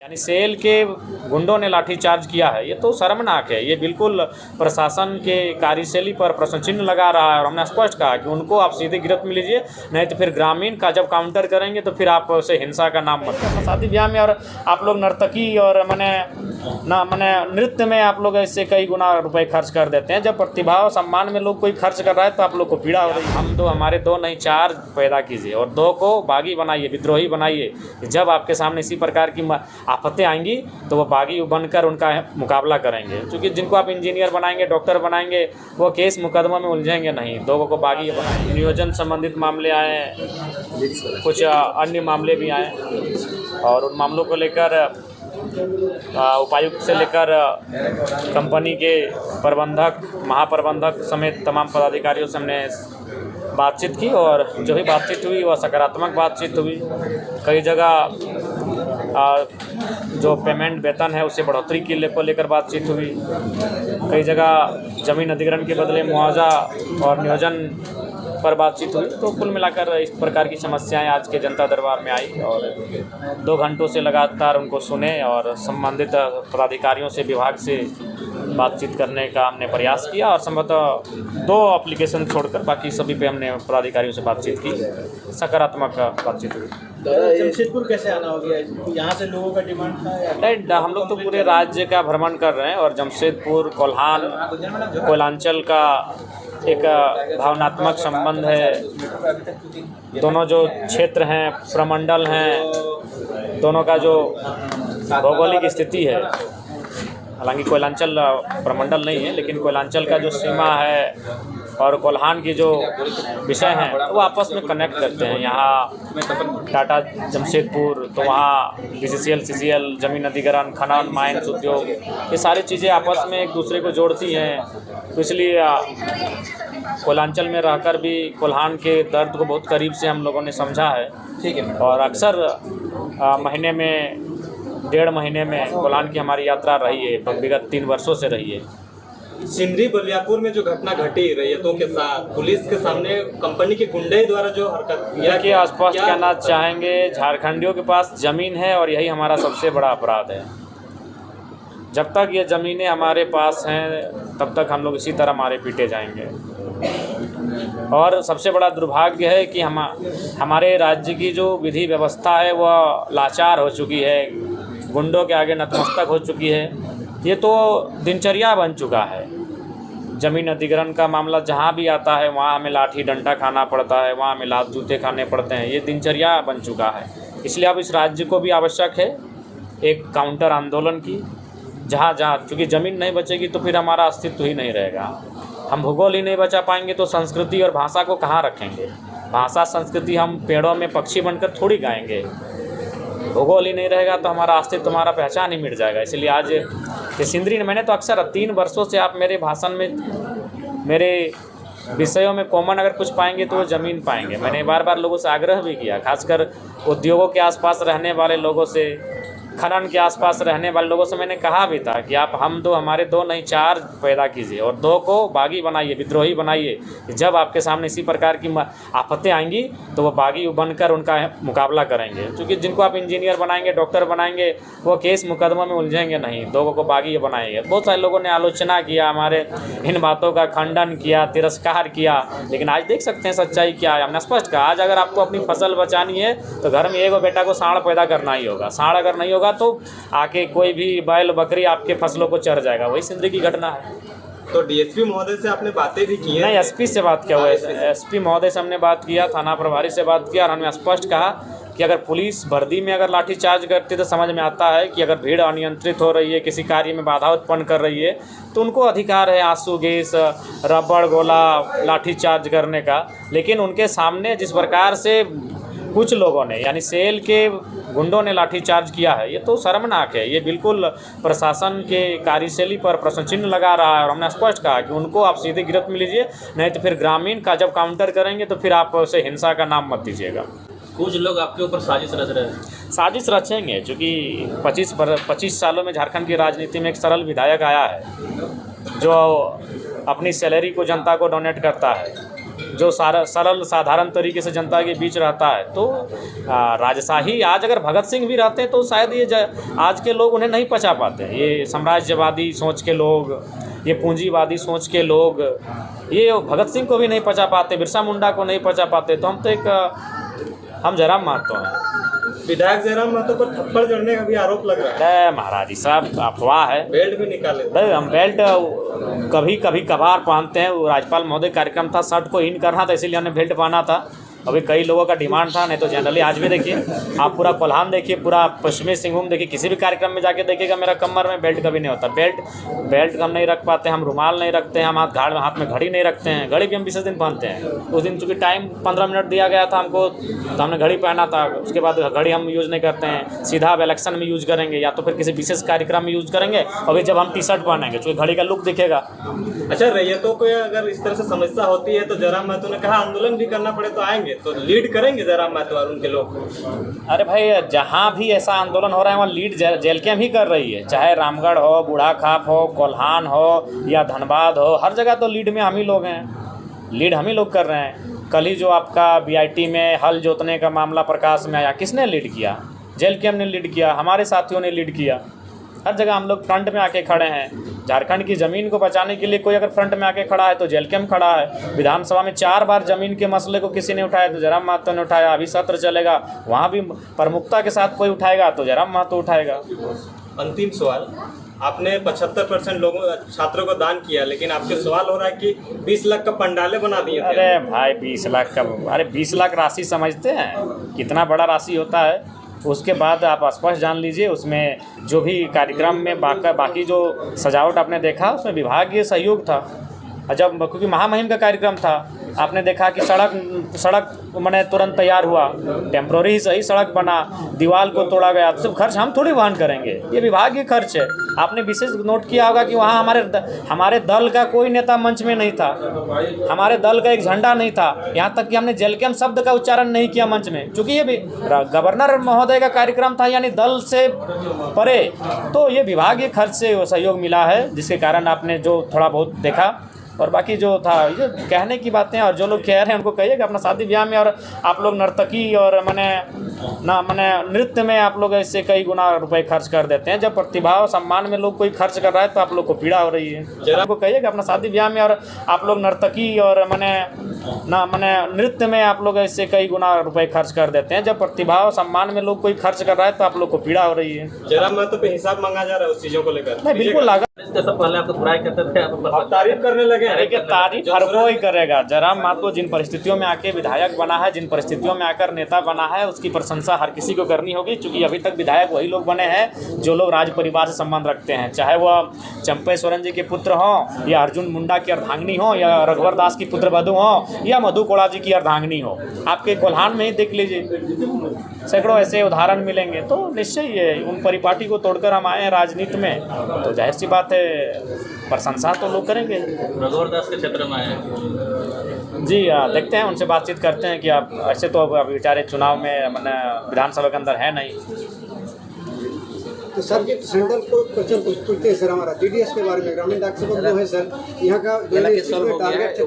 यानी सेल के गुंडों ने लाठीचार्ज किया है, ये तो शर्मनाक है। ये बिल्कुल प्रशासन के कार्यशैली पर प्रश्न चिन्ह लगा रहा है। और हमने स्पष्ट कहा कि उनको आप सीधे गिरफ्त में लीजिए, नहीं तो फिर ग्रामीण का जब काउंटर करेंगे तो फिर आप उसे हिंसा का नाम मत। शादी ब्याह में और आप लोग नर्तकी और मैंने नृत्य में आप लोग ऐसे कई गुना रुपए खर्च कर देते हैं। जब प्रतिभा और सम्मान में लोग कोई खर्च कर रहा है तो आप लोग को पीड़ा हो रही है। हम तो हमारे दो नहीं चार पैदा कीजिए और दो को बागी बनाइए, विद्रोही बनाइए। जब आपके सामने इसी प्रकार की आफतें आएंगी तो वो बागी बनकर उनका मुकाबला करेंगे। क्योंकि जिनको आप इंजीनियर बनाएंगे, डॉक्टर बनाएंगे, वो केस मुकदमा में उलझेंगे नहीं। दो को बागी बनाएंगे। नियोजन संबंधित मामले आए, कुछ अन्य मामले भी आए और उन मामलों को लेकर उपायुक्त से लेकर कंपनी के प्रबंधक, महाप्रबंधक समेत तमाम पदाधिकारियों से हमने बातचीत की और जो भी बातचीत हुई वह सकारात्मक बातचीत हुई। कई जगह जो पेमेंट वेतन है उसे बढ़ोतरी को लेकर बातचीत हुई। कई जगह ज़मीन अधिग्रहण के बदले मुआवजा और नियोजन पर बातचीत हुई। तो कुल मिलाकर इस प्रकार की समस्याएं आज के जनता दरबार में आई और 2 घंटों से लगातार उनको सुने और संबंधित पदाधिकारियों से, विभाग से बातचीत करने का हमने प्रयास किया और संभवतः 2 एप्लीकेशन छोड़कर बाकी सभी पे हमने पदाधिकारियों से बातचीत की। सकारात्मक बातचीत हुई। जमशेदपुर कैसे आना हो गया? यहाँ से लोगों का डिमांड था? नहीं, हम लोग तो पूरे राज्य का भ्रमण कर रहे हैं और जमशेदपुर, कोल्हान, कोयलांचल का एक भावनात्मक संबंध है। दोनों जो क्षेत्र हैं, प्रमंडल हैं, दोनों का जो भौगोलिक स्थिति है, हालांकि कोयलांचल प्रमंडल नहीं है लेकिन कोयलांचल का जो सीमा है और कोल्हान की जो विषय हैं वो आपस में कनेक्ट करते हैं। यहाँ टाटा जमशेदपुर, तो वहाँ BCCL, CCL, ज़मीन अधिग्रहण, खनन, माइंस उद्योग, ये सारी चीज़ें आपस में एक दूसरे को जोड़ती हैं। तो इसलिए कोयलांचल में रहकर भी कोल्हान के दर्द को बहुत करीब से हम लोगों ने समझा है। ठीक है। और अक्सर महीने में, 1.5 महीने में कोल्हान की हमारी यात्रा रही है, विगत 3 वर्षों से रही है। सिंदरी बलियापुर में जो घटना घटी रैयतों के साथ, पुलिस के सामने कंपनी के गुंडे द्वारा जो हरकत किया, कि स्पष्ट कहना चाहेंगे, झारखंडियों के पास ज़मीन है और यही हमारा सबसे बड़ा अपराध है। जब तक ये ज़मीनें हमारे पास हैं तब तक हम लोग इसी तरह मारे पीटे जाएंगे। और सबसे बड़ा दुर्भाग्य है कि हमारे राज्य की जो विधि व्यवस्था है वह लाचार हो चुकी है, गुंडों के आगे नतमस्तक हो चुकी है। ये तो दिनचर्या बन चुका है। ज़मीन अधिग्रहण का मामला जहाँ भी आता है वहाँ हमें लाठी डंडा खाना पड़ता है, वहाँ हमें लात जूते खाने पड़ते हैं। ये दिनचर्या बन चुका है। इसलिए अब इस राज्य को भी आवश्यक है एक काउंटर आंदोलन की, जहाँ चूँकि ज़मीन नहीं बचेगी तो फिर हमारा अस्तित्व ही नहीं रहेगा। हम भूगोल ही नहीं बचा पाएंगे तो संस्कृति और भाषा को कहाँ रखेंगे? भाषा संस्कृति हम पेड़ों में पक्षी बनकर थोड़ी गाएंगे। भूगोल ही नहीं रहेगा तो हमारा अस्तित्व, हमारा पहचान ही मिट जाएगा। इसलिए आज ये सिंदरी, मैंने तो अक्सर 3 वर्षों से आप मेरे भाषण में, मेरे विषयों में कॉमन अगर कुछ पाएंगे तो वो ज़मीन पाएंगे। मैंने बार बार लोगों से आग्रह भी किया, खासकर उद्योगों के आसपास रहने वाले लोगों से, खनन के आसपास रहने वाले लोगों से मैंने कहा भी था कि आप हमारे 2 नहीं 4 पैदा कीजिए और 2 को बागी बनाइए, विद्रोही बनाइए। जब आपके सामने इसी प्रकार की आफतें आएंगी तो वो बागी बनकर उनका मुकाबला करेंगे। क्योंकि जिनको आप इंजीनियर बनाएंगे, डॉक्टर बनाएंगे, वो केस मुकदमा में उलझेंगे नहीं। 2 को बागी बनाएंगे। बहुत सारे लोगों ने आलोचना किया, हमारे इन बातों का खंडन किया, तिरस्कार किया, लेकिन आज देख सकते हैं सच्चाई क्या है। हमने स्पष्ट कहा, आज अगर आपको अपनी फसल बचानी है तो घर में 1 बेटा को सांड पैदा करना ही होगा। सांड अगर नहीं होगा तो आके कोई भी बैल बकरी आपके फसलों को चर जाएगा। वही सिंदरी की घटना है। तो DSP महोदय से आपने बातें भी की हैं? नहीं, SP से बात किया हुआ है। SP महोदय से हमने बात किया, थाना प्रभारी से बात किया और हमने स्पष्ट कहा कि अगर पुलिस वर्दी में अगर लाठीचार्ज करती तो समझ में आता है कि अगर भीड़ अनियंत्रित हो रही है, किसी कार्य में बाधा उत्पन्न कर रही है तो उनको अधिकार है आंसू गैस, रबड़ गोला, लाठीचार्ज करने का। लेकिन उनके सामने जिस प्रकार से कुछ लोगों ने, यानी सेल के गुंडों ने लाठीचार्ज किया है, ये तो शर्मनाक है। ये बिल्कुल प्रशासन के कार्यशैली पर प्रश्न चिन्ह लगा रहा है। और हमने स्पष्ट कहा कि उनको आप सीधे गिरफ्त में लीजिए, नहीं तो फिर ग्रामीण का जब काउंटर करेंगे तो फिर आप उसे हिंसा का नाम मत दीजिएगा। कुछ लोग आपके ऊपर साजिश रच रहे हैं। साजिश रचेंगे, चूँकि 25 सालों में झारखंड की राजनीति में एक सरल विधायक आया है जो अपनी सैलरी को जनता को डोनेट करता है, जो सरल साधारण तरीके से जनता के बीच रहता है। तो राजशाही आज अगर भगत सिंह भी रहते तो शायद ये आज के लोग उन्हें नहीं पचा पाते। ये साम्राज्यवादी सोच के लोग, ये पूंजीवादी सोच के लोग, ये भगत सिंह को भी नहीं पचा पाते, बिरसा मुंडा को नहीं पचा पाते। तो हम तो हम जयराम महतो हैं। विधायक जयराम महतो पर थप्पड़ जड़ने का भी आरोप लग रहा है। महाराज जी साहब अफवाह है। बेल्ट भी निकाले। हम बेल्ट कभी कभार पहनते हैं। वो राज्यपाल महोदय कार्यक्रम था, शर्ट को इन करना था, इसीलिए हमने बेल्ट पहना था। अभी कई लोगों का डिमांड था, नहीं तो जनरली आज भी देखिए आप पूरा कोल्हान देखिए, पूरा पश्चिमी सिंहभूम देखिए, किसी भी कार्यक्रम में जाके देखिएगा मेरा कमर में बेल्ट कभी नहीं होता। बेल्ट हम नहीं रख पाते, हम रुमाल नहीं रखते हैं, हम हाथ में घड़ी नहीं रखते हैं। घड़ी भी हम विशेष दिन पहनते हैं। उस दिन चूँकि टाइम 15 मिनट दिया गया था हमको, तो हमने घड़ी पहना था। उसके बाद घड़ी हम यूज़ नहीं करते हैं, सीधा अब इलेक्शन में यूज़ करेंगे या तो फिर किसी विशेष कार्यक्रम में यूज़ करेंगे। अभी जब हम टी शर्ट पहनेंगे चूँकि घड़ी का लुक दिखेगा। अच्छा, रैयतों को अगर इस तरह से समस्या होती है तो जयराम महतो ने कहा आंदोलन भी करना पड़े तो आएंगे, तो लीड करेंगे जयराम महतो और उनके लोग। अरे भाई, जहाँ भी ऐसा आंदोलन हो रहा है वहाँ लीड जेल कैंप ही कर रही है। चाहे रामगढ़ हो, बूढ़ाखाप हो, कोल्हान हो या धनबाद हो, हर जगह तो लीड में हम ही लोग हैं। लीड हम ही लोग कर रहे हैं। कल ही जो आपका बीआईटी में हल जोतने का मामला प्रकाश में आया, किसने लीड किया? जेल कैंप ने लीड किया, हमारे साथियों ने लीड किया। हर जगह हम लोग फ्रंट में आके खड़े हैं। झारखंड की ज़मीन को बचाने के लिए कोई अगर फ्रंट में आके खड़ा है तो जेल कैंप खड़ा है। विधानसभा में 4 बार ज़मीन के मसले को किसी ने उठाया तो जयराम महतो ने उठाया। अभी सत्र चलेगा, वहाँ भी प्रमुखता के साथ कोई उठाएगा तो जयराम महतो उठाएगा। अंतिम सवाल, आपने 75% लोगों छात्रों को दान किया, लेकिन आपके सवाल हो रहा है कि 20 लाख का पंडाले बना दिए थे। अरे भाई 20 लाख का, अरे 20 लाख राशि समझते हैं कितना बड़ा राशि होता है? उसके बाद आप स्पष्ट जान लीजिए, उसमें जो भी कार्यक्रम में बाकी जो सजावट आपने देखा उसमें विभागीय सहयोग था। जब क्योंकि महामहिम का कार्यक्रम था, आपने देखा कि सड़क मैंने तुरंत तैयार हुआ, टेम्प्रोरी ही सही सड़क बना, दीवार को तोड़ा गया। तो सब खर्च हम थोड़ी वहन करेंगे, ये विभागीय खर्च है। आपने विशेष नोट किया होगा कि वहाँ हमारे दल का कोई नेता मंच में नहीं था, हमारे दल का एक झंडा नहीं था, यहाँ तक कि हमने जेल कैंप शब्द का उच्चारण नहीं किया मंच में, क्योंकि ये भी गवर्नर महोदय का कार्यक्रम था, यानी दल से परे। तो ये विभागीय खर्च से सहयोग मिला है, जिसके कारण आपने जो थोड़ा बहुत देखा। और बाकी जो था ये कहने की बातें, और जो लोग कह रहे हैं उनको कहिएगा अपना शादी ब्याह में और आप लोग नर्तकी और मैंने नृत्य में आप लोग ऐसे कई गुना रुपए खर्च कर देते हैं। जब प्रतिभा और सम्मान में लोग कोई खर्च कर रहा है तो आप लोग को पीड़ा हो रही है। जरा को कहिएगा अपना शादी ब्याह में और आप लोग नर्तकी और नृत्य में आप लोग ऐसे कई गुना रुपए खर्च कर देते हैं। जब प्रतिभा और सम्मान में लोग कोई खर्च कर रहा है तो आप लोग को पीड़ा हो रही है। जयराम महतो पे हिसाब मांगा जा रहा है उस चीज़ों को लेकर? नहीं, बिल्कुल लागत। पहले आप तो बुराई करते थे, आप तारीफ करने लगे। देखिए, तारीफ हर कोई करेगा। जयराम महतो जिन परिस्थितियों में आके विधायक बना है, जिन परिस्थितियों में आकर नेता बना है, उसकी प्रशंसा हर किसी को करनी होगी। क्योंकि अभी तक विधायक वही लोग बने हैं जो लोग राज परिवार से संबंध रखते हैं, चाहे वह चंपे सोरेन जी के पुत्र हों या अर्जुन मुंडा की अर्धांगिनी हो या रघुवर दास की पुत्र वधु हो या मधु कोड़ा जी की अर्धांगिनी हो। आपके कोल्हान में ही देख लीजिए, सैकड़ों ऐसे उदाहरण मिलेंगे। तो निश्चय ये उन परिपाटी को तोड़कर हम आए हैं राजनीति में, तो जाहिर सी बात है प्रशंसा तो लोग करेंगे। रघुवर दास के क्षेत्र में आए जी, देखते हैं, उनसे बातचीत करते हैं कि आप ऐसे तो अब बेचारे चुनाव में विधानसभा के अंदर है नहीं। तो सर ये सेंट्रल को क्वेश्चन पूछते हैं सर, हमारा जीडीएस के बारे में, ग्रामीण डाक सेवक जो है सर, यहाँ का टारगेट